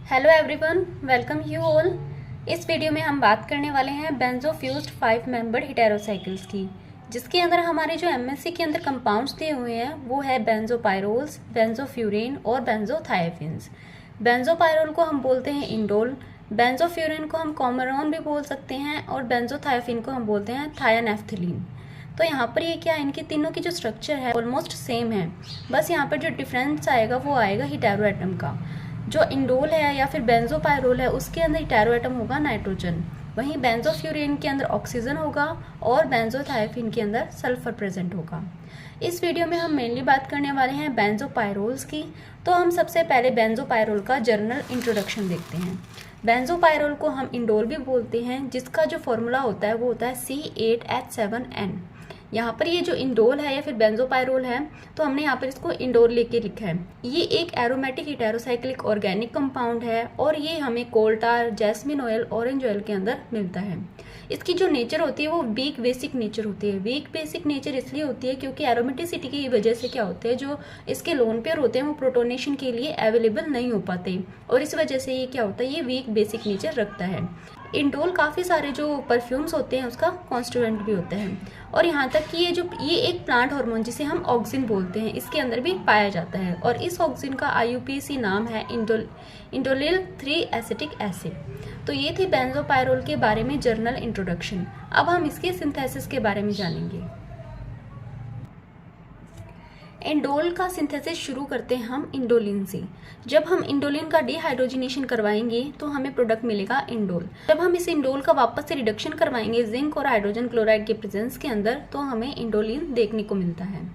Hello everyone, welcome you all. इस video में हम बात करने वाले हैं बेंजोफ्यूज्ड 5 मेंबर्ड हेटेरोसाइकिल्स की, जिसके अंदर हमारे जो एमएससी के अंदर कंपाउंड्स दिए हुए हैं वो है बेंजोपायरोल्स, बेंजोफ्यूरेन और बेंजोथायोफिन्स। बेंजोपायरोल को हम बोलते हैं इंडोल, बेंजोफ्यूरेन को हम कॉमरोन भी बोल सकते हैं और बेंजोथायोफिन को हम बोलते हैं थायोनेफ्थिलीन। तो यहाँ पर ये क्या है, इनकी तीनों की जो स्ट्रक्चर है ऑलमोस्ट सेम है, बस यहाँ पर जो डिफरेंस आएगा वो आएगा हेटेरो एटम का। जो इंडोल है या फिर बेंजोपायरोल है उसके अंदर हेटेरो एटम होगा नाइट्रोजन, वहीं बेंजोफ्यूरेन के अंदर ऑक्सीजन होगा और बेंजोथायोफिन के अंदर सल्फर प्रेजेंट होगा। इस वीडियो में हम मेनली बात करने वाले हैं बेंजोपायरोल्स की। तो हम सबसे पहले बेंजोपायरोल का जनरल इंट्रोडक्शन देखते हैं। बेंजोपायरोल को हम इंडोल भी बोलते हैं, जिसका जो फॉर्मूला होता है वो होता है C8H7N। यहाँ पर ये जो इंडोल है या फिर बेंजोपायरोल है तो हमने यहाँ पर इसको इंडोल लेके लिखा है। ये एक एरोमेटिक हेटेरोसाइक्लिक ऑर्गेनिक कंपाउंड है और ये हमें कोल टार, जैस्मिन ऑयल, ऑरेंज ऑयल के अंदर मिलता है। इसकी जो नेचर होती है वो वीक बेसिक नेचर होती है। वीक बेसिक नेचर इसलिए होती है क्योंकि एरोमेटिसिटी की वजह से क्या होते हैं, जो इसके लोन पेयर होते हैं वो प्रोटोनेशन के लिए अवेलेबल नहीं हो पाते और इस वजह से ये क्या होता है, ये वीक बेसिक नेचर रखता है। इंडोल काफ़ी सारे जो परफ्यूम्स होते हैं उसका कॉन्स्टिट्यूएंट भी होता है और यहाँ तक कि ये एक प्लांट हार्मोन जिसे हम ऑक्सिन बोलते हैं इसके अंदर भी पाया जाता है और इस ऑक्सिन का IUPAC नाम है इंडोलिल 3 एसिटिक एसिड। तो ये थी बेंजोपायरोल के बारे में जर्नल इंट्रोडक्शन। अब हम इसके सिंथेसिस के बारे में जानेंगे। इंडोल का सिंथेसिस शुरू करते हैं हम इंडोलिन से। जब हम इंडोलिन का डिहाइड्रोजनेशन करवाएंगे तो हमें प्रोडक्ट मिलेगा इंडोल। जब हम इस इंडोल का वापस से रिडक्शन करवाएंगे जिंक और हाइड्रोजन क्लोराइड के प्रेजेंस के अंदर तो हमें इंडोलिन देखने को मिलता है।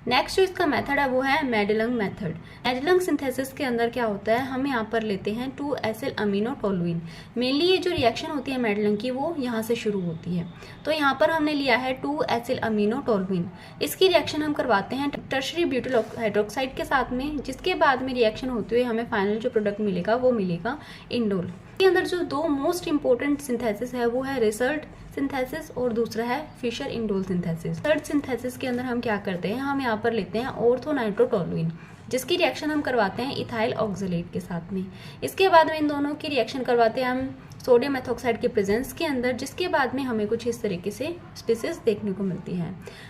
नेक्स्ट जो इसका मेथड है वो है मेडेलंग मेथड। मेडेलंग सिंथेसिस के अंदर क्या होता है, हम यहाँ पर लेते हैं 2 एसिल अमीनो टोलुइन। मेनली ये जो रिएक्शन होती है मेडेलंग की वो यहाँ से शुरू होती है। तो यहाँ पर हमने लिया है 2 एसिल अमीनो टोलुइन। इसकी रिएक्शन हम करवाते हैं टर्शरी ब्यूटाइल हाइड्रोक्साइड के साथ में, जिसके बाद में रिएक्शन होते हुए हमें फाइनल जो प्रोडक्ट मिलेगा वो मिलेगा इंडोल। के अंदर जो दो मोस्ट इंपॉर्टेंट सिंथेसिस है वो है रिसल्ट सिंथेसिस और दूसरा है Fischer indole synthesis. Reissert synthesis के अंदर हम क्या करते हैं, हम यहाँ पर लेते हैं ऑर्थो नाइट्रोटोलुइन, जिसकी रिएक्शन हम करवाते हैं इथाइल ऑक्सलेट के साथ में। इसके बाद में इन दोनों की रिएक्शन करवाते हैं हम सोडियम मेथॉक्साइड के प्रेजेंस के अंदर, जिसके बाद में हमें कुछ इस तरीके से स्पीसीज देखने को मिलती है।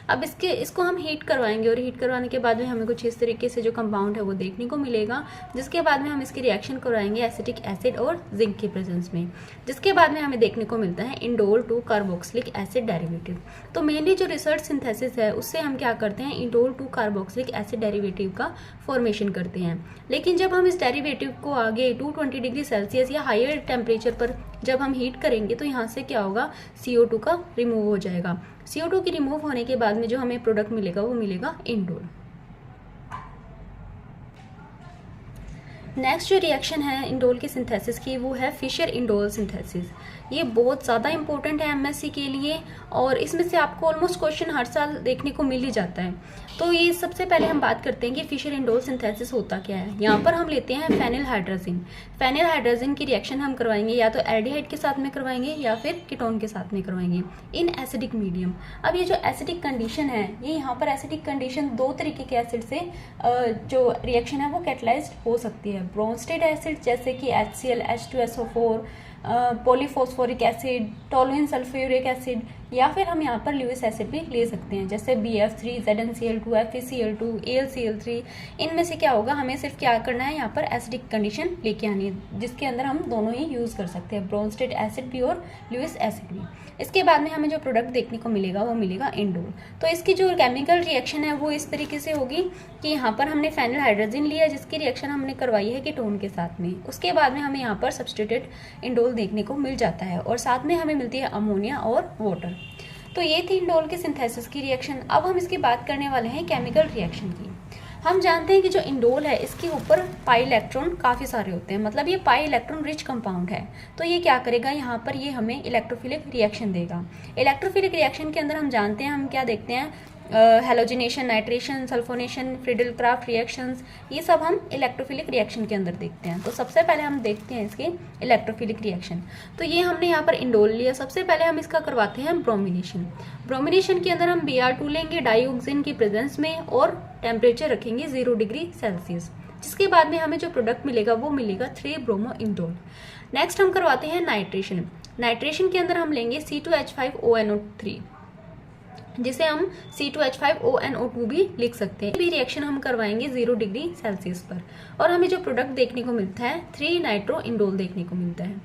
अब इसको हम हीट करवाएंगे और हीट करवाने के बाद में हमें कुछ इस तरीके से जो कंपाउंड है वो देखने को मिलेगा, जिसके बाद में हम इसकी रिएक्शन करवाएंगे एसिटिक एसिड और जिंक के प्रेजेंस में, जिसके बाद में हमें देखने को मिलता है इंडोल 2 कार्बोक्सिलिक एसिड डेरिवेटिव। तो मेनली जो रिसर्च सिंथेसिस है उससे हम क्या करते हैं, इंडोल 2 कार्बोक्सिलिक एसिड डेरिवेटिव का फॉर्मेशन करते हैं। लेकिन जब हम इस डेरिवेटिव को आगे 220 डिग्री सेल्सियस या हायर टेम्परेचर पर जब हम हीट करेंगे तो यहाँ से क्या होगा, CO2 का रिमूव हो जाएगा। CO2 की रिमूव होने के बाद में जो हमें प्रोडक्ट मिलेगा वो मिलेगा इंडोल। नेक्स्ट जो रिएक्शन है इंडोल के सिंथेसिस की वो है फिशर इंडोल सिंथेसिस। ये बहुत ज़्यादा इंपॉर्टेंट है MSc के लिए और इसमें से आपको ऑलमोस्ट क्वेश्चन हर साल देखने को मिल ही जाता है। तो ये सबसे पहले हम बात करते हैं कि फिशर इंडोल सिंथेसिस होता क्या है। यहाँ पर हम लेते हैं फेनिल हाइड्रोजिन। फेनिल हाइड्रोजिन की रिएक्शन हम करवाएंगे या तो एल्डिहाइड के साथ में करवाएंगे या फिर कीटोन के साथ में करवाएंगे इन एसिडिक मीडियम। अब ये जो एसिडिक कंडीशन है, ये यहाँ पर एसिडिक कंडीशन दो तरीके के एसिड से जो रिएक्शन है वो कैटलाइज्ड हो सकती है। ब्रोंस्टेड एसिड जैसे कि HCl, H2SO4, polyphosphoric acid, toluene sulphuric acid, या फिर हम यहाँ पर ल्यूइस एसिड भी ले सकते हैं जैसे BF3, ZnCl2, FeCl2, AlCl3। इनमें से क्या होगा, हमें सिर्फ क्या करना है, यहाँ पर एसिडिक कंडीशन लेके आनी है जिसके अंदर हम दोनों ही यूज़ कर सकते हैं, ब्रोंस्टेड एसिड भी और ल्यूइस एसिड भी। इसके बाद में हमें जो प्रोडक्ट देखने को मिलेगा वो मिलेगा इंडोल। तो इसकी जो केमिकल रिएक्शन है वो इस तरीके से होगी कि यहाँ पर हमने फेनिल हाइड्रोजन लिया जिसकी रिएक्शन हमने करवाई है कीटोन के साथ में। उसके बाद में हमें यहाँ पर सब्स्टिट्यूटेड इंडोल देखने को मिल जाता है और साथ में हमें मिलती है अमोनिया और वाटर। तो ये थी इंडोल के सिंथेसिस की रिएक्शन। अब हम इसकी बात करने वाले हैं केमिकल रिएक्शन की। हम जानते हैं कि जो इंडोल है इसके ऊपर पाई इलेक्ट्रॉन काफ़ी सारे होते हैं, मतलब ये पाई इलेक्ट्रॉन रिच कंपाउंड है। तो ये क्या करेगा, यहाँ पर ये हमें इलेक्ट्रोफिलिक रिएक्शन देगा। इलेक्ट्रोफिलिक रिएक्शन के अंदर हम जानते हैं, हम क्या देखते हैं, halogenation, nitration, sulphonation, Friedel craft reactions, ये सब हम इलेक्ट्रोफिलिक रिएक्शन के अंदर देखते हैं। तो सबसे पहले हम देखते हैं इसके इलेक्ट्रोफिलिक रिएक्शन। तो ये हमने यहाँ पर इंडोल लिया, सबसे पहले हम इसका करवाते हैं ब्रोमिनेशन। ब्रोमिनेशन के अंदर हम Br2 लेंगे डाइऑक्सिन की प्रेजेंस में और टेम्परेचर रखेंगे 0 डिग्री सेल्सियस। जिसके बाद में हमें जो प्रोडक्ट मिलेगा वो मिलेगा 3 ब्रोमो इंडोल। नेक्स्ट हम करवाते हैं नाइट्रेशन। नाइट्रेशन के अंदर हम लेंगे C2H5ONO3, जिसे हम C2H5ONO2 भी लिख सकते हैं। भी रिएक्शन हम करवाएंगे 0 डिग्री सेल्सियस पर, और हमें जो प्रोडक्ट देखने को मिलता है 3 नाइट्रो इंडोल देखने को मिलता है।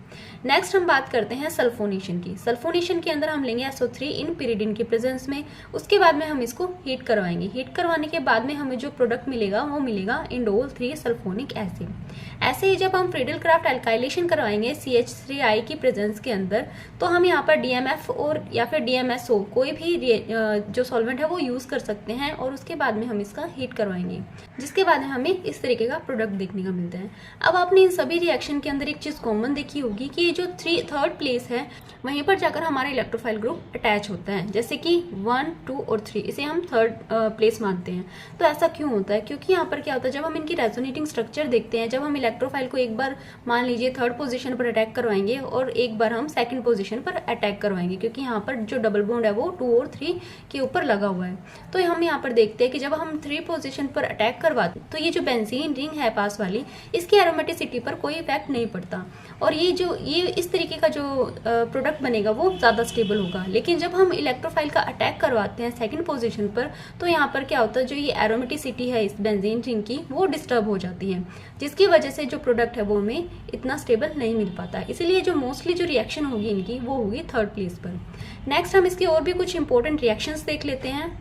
नेक्स्ट हम बात करते हैं सल्फोनेशन की। सल्फोनेशन के अंदर हम लेंगे SO3 इन पिरिडिन की प्रेजेंस में। उसके बाद में हम इसको हीट करवाएंगे। हीट करवाने के बाद में हमें जो प्रोडक्ट मिलेगा वो मिलेगा इंडोल 3 सल्फोनिक एसिड। ऐसे ही जब हम फ्रीडल क्राफ्ट एल्काइलेशन करवाएंगे CH3I की प्रेजेंस के अंदर, तो हम यहाँ पर DMF और या फिर DMSO कोई भी जो सॉल्वेंट है वो यूज कर सकते हैं, और उसके बाद में हम इसका हीट करवाएंगे, जिसके बाद में हमें इस तरीके का प्रोडक्ट देखने का मिलता है। अब आपने इन सभी रिएक्शन के अंदर एक चीज कॉमन देखी होगी कि जो थर्ड प्लेस है वहीं पर जाकर हमारा इलेक्ट्रोफाइल ग्रुप अटैच होता है, जैसे कि 1, 2 और 3, इसे हम थर्ड प्लेस मानते हैं। तो ऐसा क्यों होता है? क्योंकि यहाँ पर क्या होता है, जब हम इनकी रेजोनेटिंग स्ट्रक्चर देखते हैं, जब हम इलेक्ट्रोफाइल को एक बार मान लीजिए थर्ड पोजीशन पर अटैक करवाएंगे और एक बार हम सेकंड पोजीशन पर अटैक करवाएंगे, क्योंकि यहाँ पर जो डबल बॉन्ड है वो 2 और 3 के ऊपर लगा हुआ है। तो हम यहाँ पर देखते हैं कि जब हम 3 पोजीशन पर अटैक करवाते हैं तो ये जो बेंजीन रिंग है पास वाली, इसकी एरोमेटिसिटी पर कोई इफेक्ट नहीं पड़ता, और ये इस तरीके का जो प्रोडक्ट बनेगा वो ज्यादा स्टेबल होगा। लेकिन जब हम इलेक्ट्रोफाइल का अटैक करवाते हैं सेकंड पोजीशन पर, तो यहाँ पर क्या होता है, जो ये एरोमेटिसिटी है इस बेंजीन रिंग की वो डिस्टर्ब हो जाती है, जिसकी वजह से जो प्रोडक्ट है वो हमें इतना स्टेबल नहीं मिल पाता। इसीलिए जो मोस्टली जो रिएक्शन होगी इनकी वो होगी थर्ड प्लेस पर। नेक्स्ट हम इसकी और भी कुछ इंपॉर्टेंट रिएक्शंस देख लेते हैं।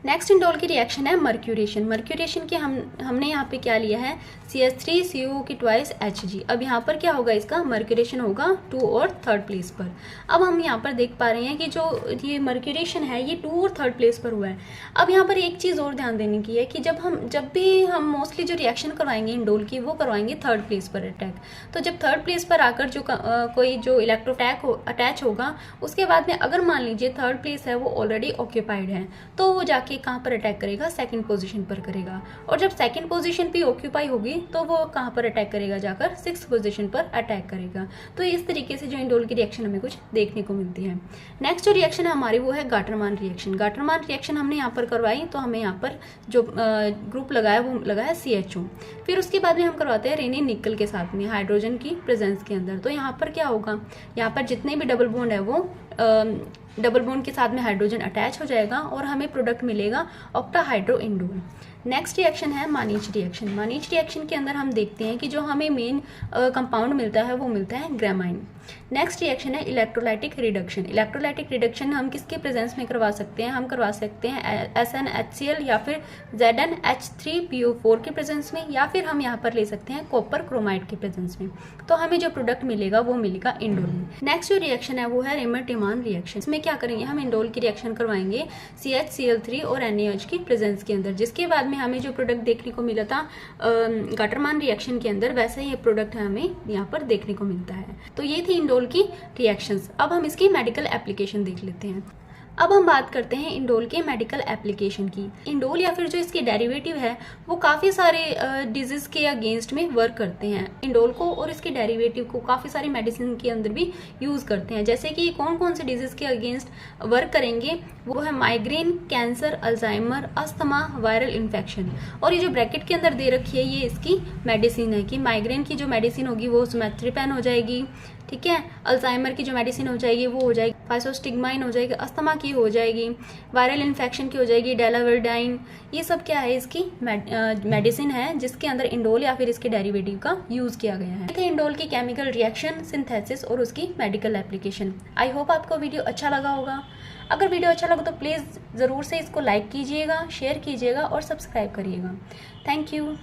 नेक्स्ट इंडोल की रिएक्शन है मर्क्यूरेशन। मर्क्यूरेशन की हमने यहाँ पे क्या लिया है, CH3CO की ट्वाइस Hg। अब यहाँ पर क्या होगा, इसका मर्क्यूरेशन होगा 2 और थर्ड प्लेस पर। अब हम यहाँ पर देख पा रहे हैं कि जो ये मर्क्यूरेशन है ये 2 और थर्ड प्लेस पर हुआ है। अब यहाँ पर एक चीज़ और ध्यान देने की है कि जब भी हम मोस्टली जो रिएक्शन करवाएंगे इंडोल की वो करवाएंगे थर्ड प्लेस पर अटैक। तो जब थर्ड प्लेस पर आकर जो कोई जो इलेक्ट्रोटैक अटैच होगा, उसके बाद में अगर मान लीजिए थर्ड प्लेस है वो ऑलरेडी ऑक्यूपाइड है, तो वो जाके कहाँ पर अटैक करेगा, सेकंड पोजीशन पर करेगा। और जब सेकंड पोजीशन भी ऑक्यूपाई होगी तो वो कहाँ पर अटैक करेगा, जाकर 6th पोजीशन पर अटैक करेगा। तो इस तरीके से जो इंडोल की रिएक्शन हमें कुछ देखने को मिलती है। नेक्स्ट जो रिएक्शन है हमारी वो है गाटरमान रिएक्शन। गाटरमान रिएक्शन हमने यहाँ पर करवाई, तो हमें यहाँ पर जो ग्रुप लगाया वो लगाया CHO। फिर उसके बाद में हम करवाते हैं रेनी निकल के साथ में हाइड्रोजन की प्रेजेंस के अंदर। तो यहाँ पर क्या होगा, यहाँ पर जितने भी डबल बॉन्ड है वो डबल बॉन्ड के साथ में हाइड्रोजन अटैच हो जाएगा और हमें प्रोडक्ट मिलेगा ऑक्टाहाइड्रो इंडोल। नेक्स्ट रिएक्शन है मानीच रिएक्शन। मानीच रिएक्शन के अंदर हम देखते हैं कि जो हमें मेन कंपाउंड मिलता है वो मिलता है ग्रामाइन। नेक्स्ट रिएक्शन है इलेक्ट्रोलाइटिक रिडक्शन। इलेक्ट्रोलाइटिक रिडक्शन हम किसके प्रेजेंस में करवा सकते हैं, हम करवा सकते हैं SnHCl या फिर ZnH3PO4 के प्रेजेंस में, या फिर हम यहाँ पर ले सकते हैं कॉपर क्रोमाइड के प्रेजेंस में। तो हमें जो प्रोडक्ट मिलेगा वो मिलेगा इंडोल में। नेक्स्ट जो रिएक्शन है वो है रेमर-टिमान रिएक्शन। इसमें क्या करेंगे, हम इंडोल की रिएक्शन करवाएंगे CHCl3 और NaOH की प्रेजेंस के अंदर, जिसके बाद में हमें जो प्रोडक्ट देखने को मिला था गाटरमान रिएक्शन के अंदर, वैसा ही ये प्रोडक्ट हमें यहाँ पर देखने को मिलता है। तो ये थी इंडोल की रिएक्शंस। अब हम इसकी मेडिकल एप्लीकेशन देख लेते हैं। अब हम बात करते हैं इंडोल के मेडिकल एप्लीकेशन की। इंडोल या फिर जो इसके डेरिवेटिव है वो काफ़ी सारे डिजीज के अगेंस्ट में वर्क करते हैं। इंडोल को और इसके डेरिवेटिव को काफ़ी सारी मेडिसिन के अंदर भी यूज़ करते हैं। जैसे कि कौन कौन से डिजीज के अगेंस्ट वर्क करेंगे, वो है migraine, cancer, Alzheimer, asthma, viral infection. और ये जो ब्रैकेट के अंदर दे रखी है ये इसकी मेडिसिन है कि माइग्रेन की जो मेडिसिन होगी वो सुमेट्रिपेन हो जाएगी, ठीक है। अल्जाइमर की जो मेडिसिन हो जाएगी वो हो जाएगी फाइसोस्टिग्माइन हो जाएगी, अस्थमा की हो जाएगी, वायरल इन्फेक्शन की हो जाएगी डेलावर्डाइन। ये सब क्या है, इसकी मेडिसिन है जिसके अंदर इंडोल या फिर इसके डेरिवेटिव का यूज किया गया है। इंडोल की केमिकल रिएक्शन, सिंथेसिस और उसकी मेडिकल एप्लीकेशन। आई होप आपको वीडियो अच्छा लगा होगा। अगर वीडियो अच्छा लगा तो प्लीज़ ज़रूर से इसको लाइक कीजिएगा, शेयर कीजिएगा और सब्सक्राइब करिएगा। Thank you.